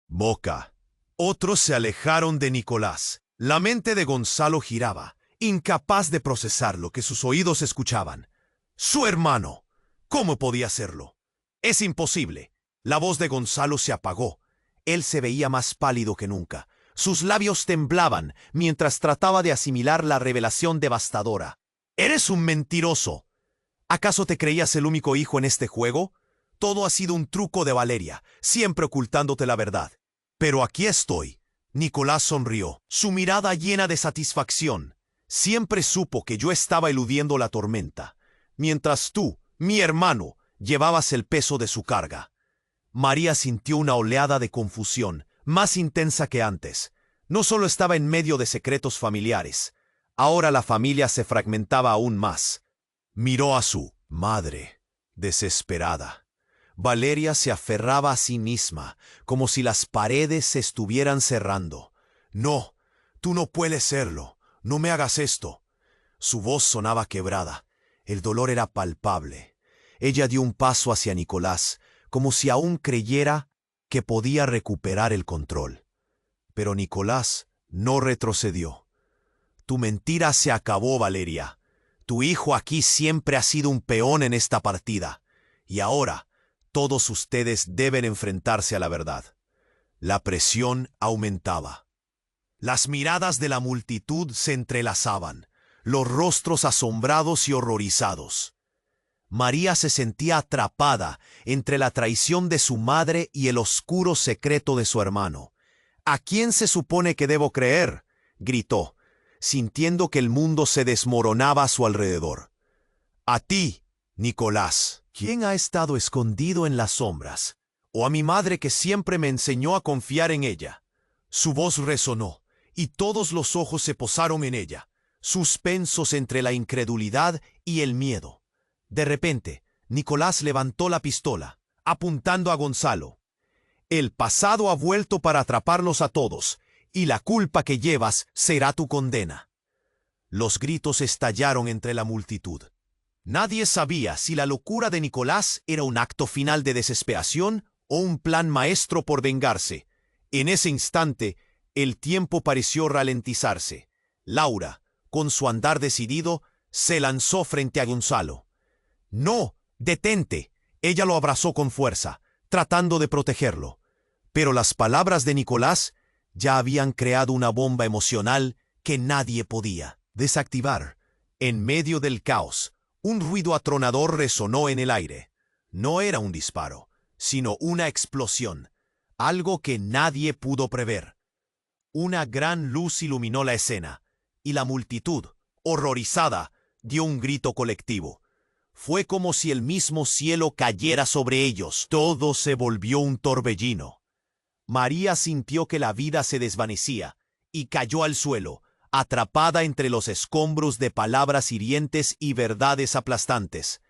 boca. Otros se alejaron de Nicolás. La mente de Gonzalo giraba, incapaz de procesar lo que sus oídos escuchaban. «Su hermano. ¿Cómo podía serlo? Es imposible». La voz de Gonzalo se apagó. Él se veía más pálido que nunca. Sus labios temblaban mientras trataba de asimilar la revelación devastadora. «Eres un mentiroso. ¿Acaso te creías el único hijo en este juego? Todo ha sido un truco de Valeria, siempre ocultándote la verdad. Pero aquí estoy». Nicolás sonrió, su mirada llena de satisfacción. Siempre supo que yo estaba eludiendo la tormenta, mientras tú, mi hermano, llevabas el peso de su carga. María sintió una oleada de confusión, más intensa que antes. No solo estaba en medio de secretos familiares, ahora la familia se fragmentaba aún más. Miró a su madre, desesperada. Valeria se aferraba a sí misma, como si las paredes se estuvieran cerrando. «No, tú no puedes serlo. No me hagas esto». Su voz sonaba quebrada. El dolor era palpable. Ella dio un paso hacia Nicolás, como si aún creyera que podía recuperar el control. Pero Nicolás no retrocedió. «Tu mentira se acabó, Valeria. Tu hijo aquí siempre ha sido un peón en esta partida. Y ahora todos ustedes deben enfrentarse a la verdad». La presión aumentaba. Las miradas de la multitud se entrelazaban, los rostros asombrados y horrorizados. María se sentía atrapada entre la traición de su madre y el oscuro secreto de su hermano. «¿A quién se supone que debo creer?», gritó, sintiendo que el mundo se desmoronaba a su alrededor. «A ti, Nicolás. ¿Quién ha estado escondido en las sombras? ¿O a mi madre que siempre me enseñó a confiar en ella?» Su voz resonó, y todos los ojos se posaron en ella, suspensos entre la incredulidad y el miedo. De repente, Nicolás levantó la pistola, apuntando a Gonzalo. «El pasado ha vuelto para atraparlos a todos, y la culpa que llevas será tu condena». Los gritos estallaron entre la multitud. Nadie sabía si la locura de Nicolás era un acto final de desesperación o un plan maestro por vengarse. En ese instante, el tiempo pareció ralentizarse. Laura, con su andar decidido, se lanzó frente a Gonzalo. «No, detente». Ella lo abrazó con fuerza, tratando de protegerlo. Pero las palabras de Nicolás ya habían creado una bomba emocional que nadie podía desactivar. En medio del caos, un ruido atronador resonó en el aire. No era un disparo, sino una explosión, algo que nadie pudo prever. Una gran luz iluminó la escena, y la multitud, horrorizada, dio un grito colectivo. Fue como si el mismo cielo cayera sobre ellos. Todo se volvió un torbellino. María sintió que la vida se desvanecía, y cayó al suelo, atrapada entre los escombros de palabras hirientes y verdades aplastantes.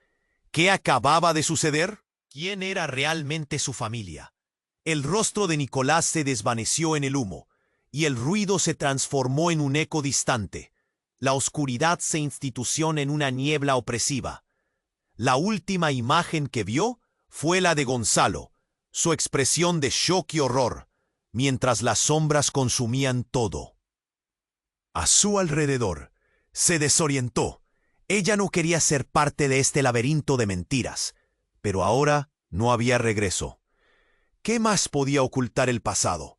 ¿Qué acababa de suceder? ¿Quién era realmente su familia? El rostro de Nicolás se desvaneció en el humo, y el ruido se transformó en un eco distante. La oscuridad se instituyó en una niebla opresiva. La última imagen que vio fue la de Gonzalo, su expresión de shock y horror, mientras las sombras consumían todo. A su alrededor, se desorientó. Ella no quería ser parte de este laberinto de mentiras, pero ahora no había regreso. ¿Qué más podía ocultar el pasado?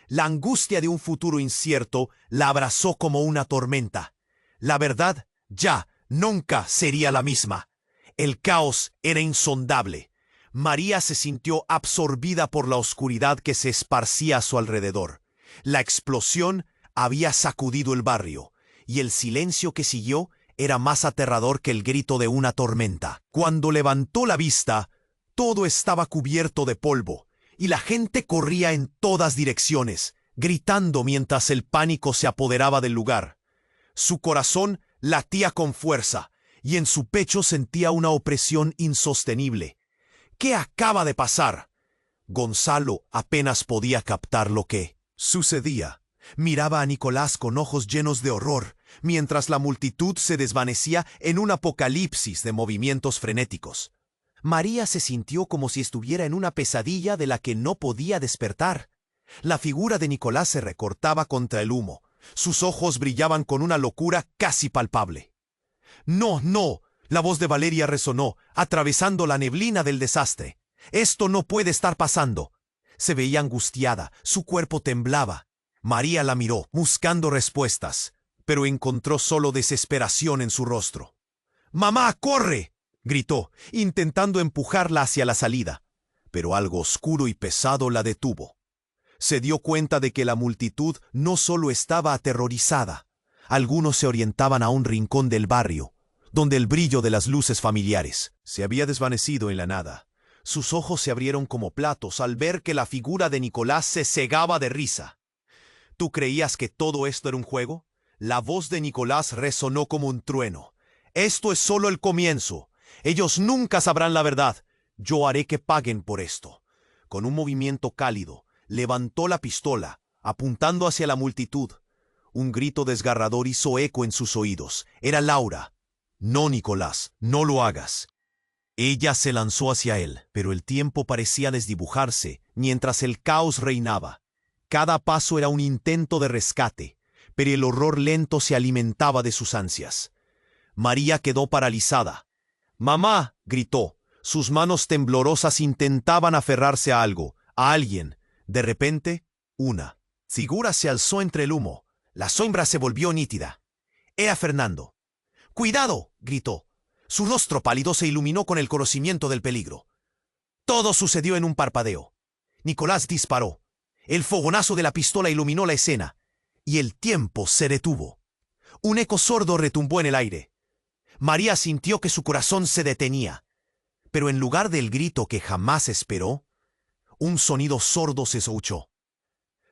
La angustia de un futuro incierto la abrazó como una tormenta. La verdad ya nunca sería la misma. El caos era insondable. María se sintió absorbida por la oscuridad que se esparcía a su alrededor. La explosión había sacudido el barrio, y el silencio que siguió era más aterrador que el grito de una tormenta. Cuando levantó la vista, todo estaba cubierto de polvo, y la gente corría en todas direcciones, gritando mientras el pánico se apoderaba del lugar. Su corazón latía con fuerza, y en su pecho sentía una opresión insostenible. ¿Qué acaba de pasar? Gonzalo apenas podía captar lo que sucedía. Miraba a Nicolás con ojos llenos de horror, mientras la multitud se desvanecía en un apocalipsis de movimientos frenéticos. María se sintió como si estuviera en una pesadilla de la que no podía despertar. La figura de Nicolás se recortaba contra el humo. Sus ojos brillaban con una locura casi palpable. «No, no», la voz de Valeria resonó, atravesando la neblina del desastre. Esto no puede estar pasando. Se veía angustiada, su cuerpo temblaba. María la miró, buscando respuestas, pero encontró solo desesperación en su rostro. ¡Mamá, corre!, gritó, intentando empujarla hacia la salida, pero algo oscuro y pesado la detuvo. Se dio cuenta de que la multitud no solo estaba aterrorizada. Algunos se orientaban a un rincón del barrio, donde el brillo de las luces familiares se había desvanecido en la nada. Sus ojos se abrieron como platos al ver que la figura de Nicolás se cegaba de risa. ¿Tú creías que todo esto era un juego? La voz de Nicolás resonó como un trueno. Esto es solo el comienzo. Ellos nunca sabrán la verdad. Yo haré que paguen por esto. Con un movimiento cálido, levantó la pistola, apuntando hacia la multitud. Un grito desgarrador hizo eco en sus oídos. Era Laura. No, Nicolás, no lo hagas. Ella se lanzó hacia él, pero el tiempo parecía desdibujarse mientras el caos reinaba. Cada paso era un intento de rescate, pero el horror lento se alimentaba de sus ansias. María quedó paralizada. «¡Mamá!», gritó. Sus manos temblorosas intentaban aferrarse a algo, a alguien. De repente, una figura se alzó entre el humo. La sombra se volvió nítida. Era Fernando. «¡Cuidado!», gritó. Su rostro pálido se iluminó con el conocimiento del peligro. Todo sucedió en un parpadeo. Nicolás disparó. El fogonazo de la pistola iluminó la escena, y el tiempo se detuvo. Un eco sordo retumbó en el aire. María sintió que su corazón se detenía, pero en lugar del grito que jamás esperó, un sonido sordo se escuchó.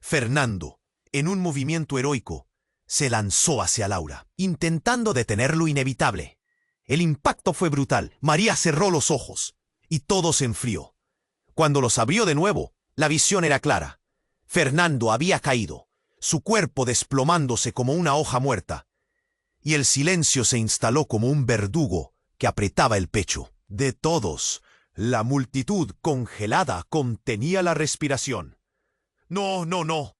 Fernando, en un movimiento heroico, se lanzó hacia Laura, intentando detener lo inevitable. El impacto fue brutal. María cerró los ojos, y todo se enfrió. Cuando los abrió de nuevo, la visión era clara. Fernando había caído, su cuerpo desplomándose como una hoja muerta, y el silencio se instaló como un verdugo que apretaba el pecho. De todos, la multitud congelada contenía la respiración. «No, no, no».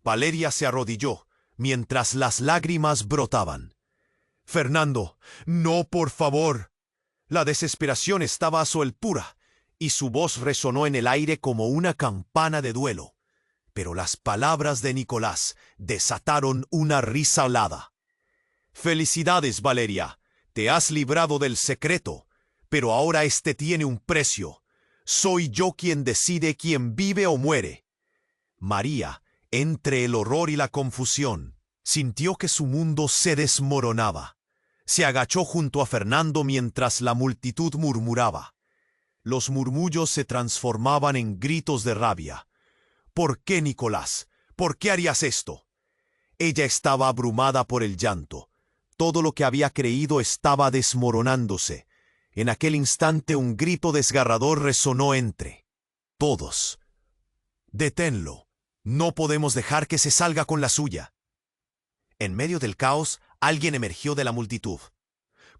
Valeria se arrodilló, mientras las lágrimas brotaban. «Fernando, no, por favor». La desesperación estaba a su altura, y su voz resonó en el aire como una campana de duelo. Pero las palabras de Nicolás desataron una risa alada. «Felicidades, Valeria. Te has librado del secreto, pero ahora este tiene un precio. Soy yo quien decide quién vive o muere». María, entre el horror y la confusión, sintió que su mundo se desmoronaba. Se agachó junto a Fernando mientras la multitud murmuraba. Los murmullos se transformaban en gritos de rabia. «¿Por qué, Nicolás? ¿Por qué harías esto?». Ella estaba abrumada por el llanto. Todo lo que había creído estaba desmoronándose. En aquel instante un grito desgarrador resonó entre todos. «¡Deténlo! No podemos dejar que se salga con la suya». En medio del caos, alguien emergió de la multitud.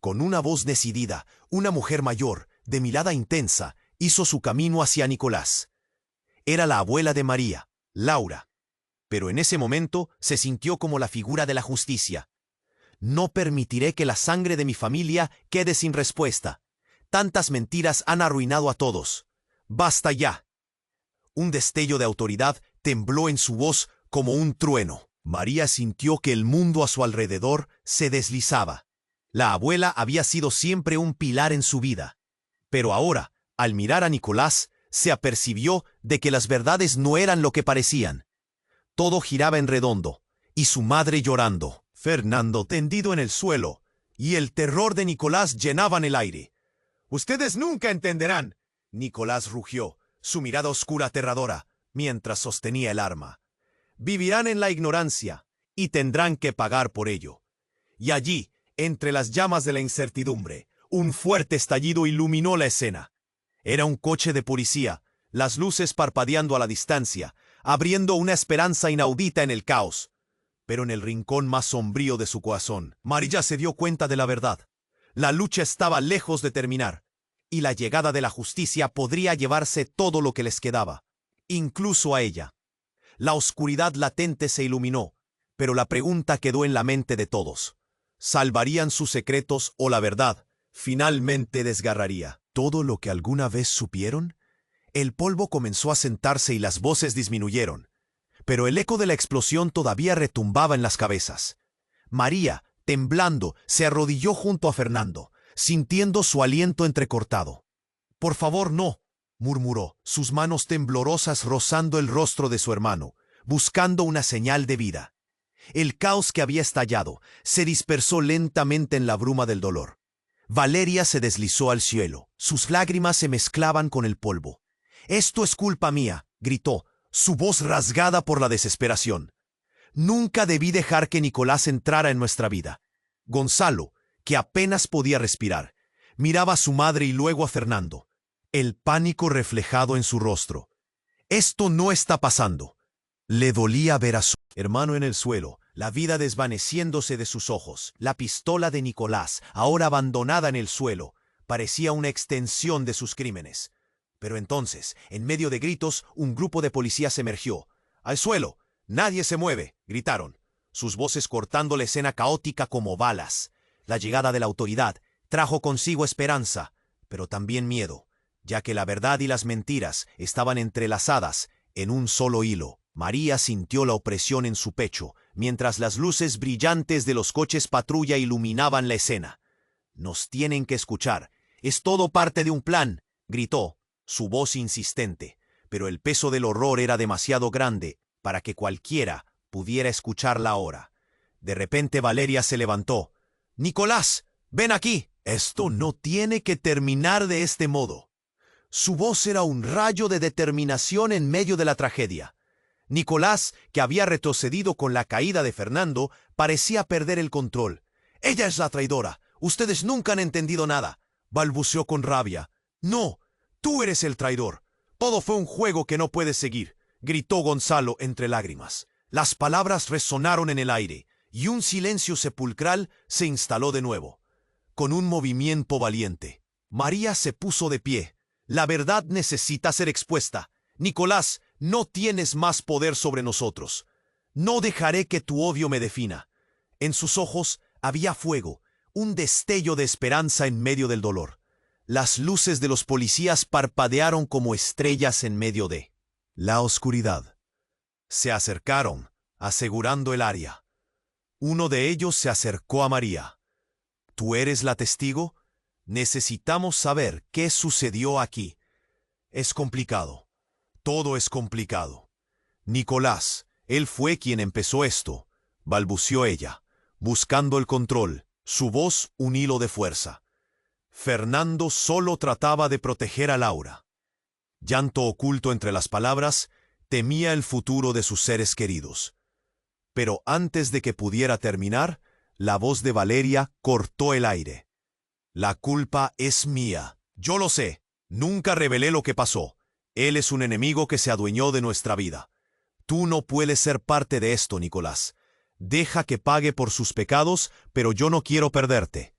Con una voz decidida, una mujer mayor, de mirada intensa, hizo su camino hacia Nicolás. Era la abuela de María, Laura. Pero en ese momento se sintió como la figura de la justicia. «No permitiré que la sangre de mi familia quede sin respuesta. Tantas mentiras han arruinado a todos. ¡Basta ya!». Un destello de autoridad tembló en su voz como un trueno. María sintió que el mundo a su alrededor se deslizaba. La abuela había sido siempre un pilar en su vida. Pero ahora, al mirar a Nicolás, se apercibió de que las verdades no eran lo que parecían. Todo giraba en redondo, y su madre llorando, Fernando tendido en el suelo, y el terror de Nicolás llenaban el aire. «Ustedes nunca entenderán», Nicolás rugió, su mirada oscura aterradora, mientras sostenía el arma. «Vivirán en la ignorancia, y tendrán que pagar por ello». Y allí, entre las llamas de la incertidumbre, un fuerte estallido iluminó la escena. Era un coche de policía, las luces parpadeando a la distancia, abriendo una esperanza inaudita en el caos. Pero en el rincón más sombrío de su corazón, María se dio cuenta de la verdad. La lucha estaba lejos de terminar, y la llegada de la justicia podría llevarse todo lo que les quedaba, incluso a ella. La oscuridad latente se iluminó, pero la pregunta quedó en la mente de todos. ¿Salvarían sus secretos o la verdad finalmente desgarraría todo lo que alguna vez supieron? El polvo comenzó a sentarse y las voces disminuyeron, pero el eco de la explosión todavía retumbaba en las cabezas. María, temblando, se arrodilló junto a Fernando, sintiendo su aliento entrecortado. «Por favor, no», murmuró, sus manos temblorosas rozando el rostro de su hermano, buscando una señal de vida. El caos que había estallado se dispersó lentamente en la bruma del dolor. Valeria se deslizó al cielo. Sus lágrimas se mezclaban con el polvo. «Esto es culpa mía», gritó, su voz rasgada por la desesperación. «Nunca debí dejar que Nicolás entrara en nuestra vida». Gonzalo, que apenas podía respirar, miraba a su madre y luego a Fernando, el pánico reflejado en su rostro. «Esto no está pasando». Le dolía ver a su hermano en el suelo, la vida desvaneciéndose de sus ojos. La pistola de Nicolás, ahora abandonada en el suelo, parecía una extensión de sus crímenes. Pero entonces, en medio de gritos, un grupo de policías emergió. «¡Al suelo! ¡Nadie se mueve!», gritaron, sus voces cortando la escena caótica como balas. La llegada de la autoridad trajo consigo esperanza, pero también miedo, ya que la verdad y las mentiras estaban entrelazadas en un solo hilo. María sintió la opresión en su pecho, mientras las luces brillantes de los coches patrulla iluminaban la escena. «Nos tienen que escuchar. Es todo parte de un plan», gritó, su voz insistente, pero el peso del horror era demasiado grande para que cualquiera pudiera escucharla ahora. De repente Valeria se levantó. «Nicolás, ven aquí. Esto no tiene que terminar de este modo». Su voz era un rayo de determinación en medio de la tragedia. Nicolás, que había retrocedido con la caída de Fernando, parecía perder el control. «Ella es la traidora. Ustedes nunca han entendido nada», balbuceó con rabia. «No, tú eres el traidor. Todo fue un juego que no puedes seguir», gritó Gonzalo entre lágrimas. Las palabras resonaron en el aire, y un silencio sepulcral se instaló de nuevo. Con un movimiento valiente, María se puso de pie. «La verdad necesita ser expuesta. Nicolás, no tienes más poder sobre nosotros. No dejaré que tu odio me defina». En sus ojos había fuego, un destello de esperanza en medio del dolor. Las luces de los policías parpadearon como estrellas en medio de la oscuridad. Se acercaron, asegurando el área. Uno de ellos se acercó a María. «¿Tú eres la testigo? Necesitamos saber qué sucedió aquí». «Es complicado. Todo es complicado. Nicolás, él fue quien empezó esto», balbuceó ella, buscando el control, su voz un hilo de fuerza. Fernando solo trataba de proteger a Laura. Llanto oculto entre las palabras, temía el futuro de sus seres queridos. Pero antes de que pudiera terminar, la voz de Valeria cortó el aire. «La culpa es mía. Yo lo sé. Nunca revelé lo que pasó. Él es un enemigo que se adueñó de nuestra vida. Tú no puedes ser parte de esto, Nicolás. Deja que pague por sus pecados, pero yo no quiero perderte».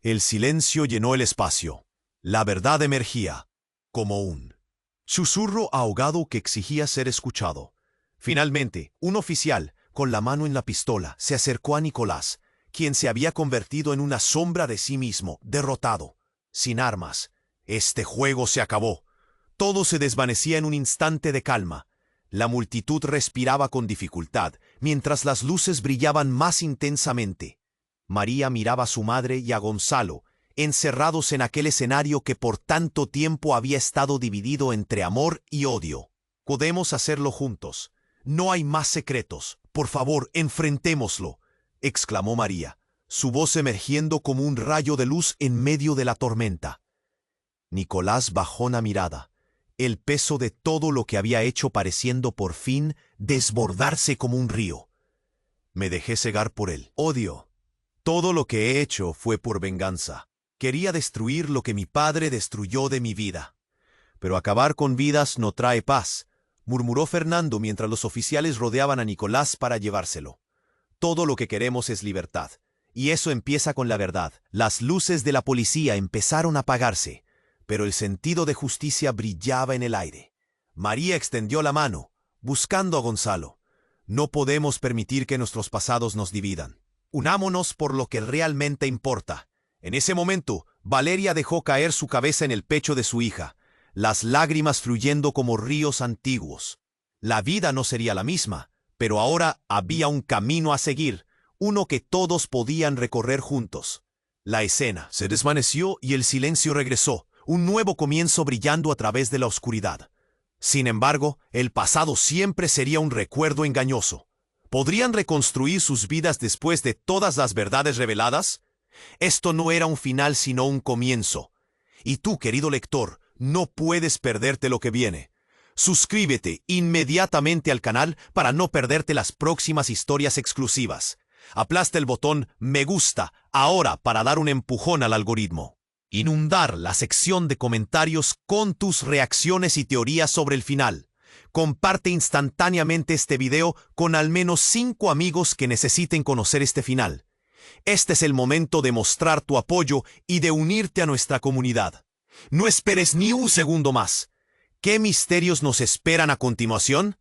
El silencio llenó el espacio. La verdad emergía, como un susurro ahogado que exigía ser escuchado. Finalmente, un oficial, con la mano en la pistola, se acercó a Nicolás, quien se había convertido en una sombra de sí mismo, derrotado, sin armas. Este juego se acabó. Todo se desvanecía en un instante de calma. La multitud respiraba con dificultad, mientras las luces brillaban más intensamente. María miraba a su madre y a Gonzalo, encerrados en aquel escenario que por tanto tiempo había estado dividido entre amor y odio. «Podemos hacerlo juntos. No hay más secretos. Por favor, enfrentémoslo», exclamó María, su voz emergiendo como un rayo de luz en medio de la tormenta. Nicolás bajó la mirada, el peso de todo lo que había hecho pareciendo por fin desbordarse como un río. «Me dejé cegar por el odio. Todo lo que he hecho fue por venganza. Quería destruir lo que mi padre destruyó de mi vida. Pero acabar con vidas no trae paz», murmuró Fernando mientras los oficiales rodeaban a Nicolás para llevárselo. «Todo lo que queremos es libertad. Y eso empieza con la verdad». Las luces de la policía empezaron a apagarse, pero el sentido de justicia brillaba en el aire. María extendió la mano, buscando a Gonzalo. «No podemos permitir que nuestros pasados nos dividan. Unámonos por lo que realmente importa». En ese momento, Valeria dejó caer su cabeza en el pecho de su hija. las lágrimas fluyendo como ríos antiguos. La vida no sería la misma, pero ahora había un camino a seguir, uno que todos podían recorrer juntos. La escena se desvaneció y el silencio regresó, un nuevo comienzo brillando a través de la oscuridad. Sin embargo, el pasado siempre sería un recuerdo engañoso. ¿Podrían reconstruir sus vidas después de todas las verdades reveladas? Esto no era un final sino un comienzo. Y tú, querido lector, no puedes perderte lo que viene. Suscríbete inmediatamente al canal para no perderte las próximas historias exclusivas. Aplasta el botón me gusta ahora para dar un empujón al algoritmo. Inundar la sección de comentarios con tus reacciones y teorías sobre el final. Comparte instantáneamente este video con al menos 5 amigos que necesiten conocer este final. Este es el momento de mostrar tu apoyo y de unirte a nuestra comunidad. No esperes ni un segundo más. ¿Qué misterios nos esperan a continuación?